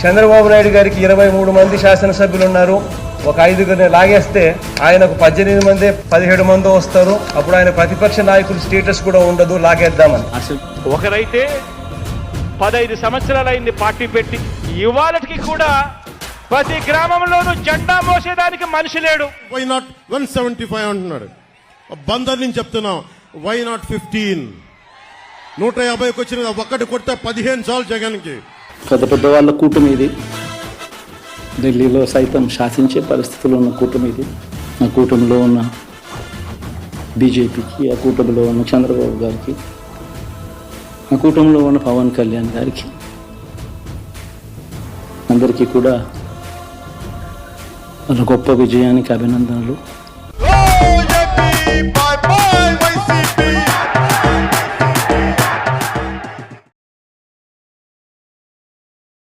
చంద్రబాబు నాయుడు గారికి 23 మంది శాసనసభ్యులు ఉన్నారు. ఒక 5గురిని లాగేస్తే ఆయనకు 18 మంది 17 మంది వస్తారు. అప్పుడు ఆయన ప్రతిపక్ష నాయకుడు స్టేటస్ కూడా ఉండదు, లాగేద్దామని. ఒకరైతే 15 సంవత్సరాలైంది పార్టీ పెట్టి, ఇవాళకి కూడా ప్రతి గ్రామంలోనూ జెండా మోసేదానికి మనిషి లేడు. వై నాట్ 175 అంటున్నాడు. బందర్ నుంచి చెప్తున్నాం, వై నాట్ 15? 150కి వచ్చిన ఒక్కటి కొడితే 15 చాలు జగన్కి. పెద్ద పెద్ద వాళ్ళ కూటమి ఇది, ఢిల్లీలో సైతం శాసించే పరిస్థితుల్లో ఉన్న కూటమి ఇది. ఆ కూటమిలో ఉన్న బీజేపీకి, ఆ కూటమిలో ఉన్న చంద్రబాబు గారికి, ఆ కూటమిలో ఉన్న పవన్ కళ్యాణ్ గారికి, అందరికీ కూడా వాళ్ళ గొప్ప విజయానికి అభినందనలు.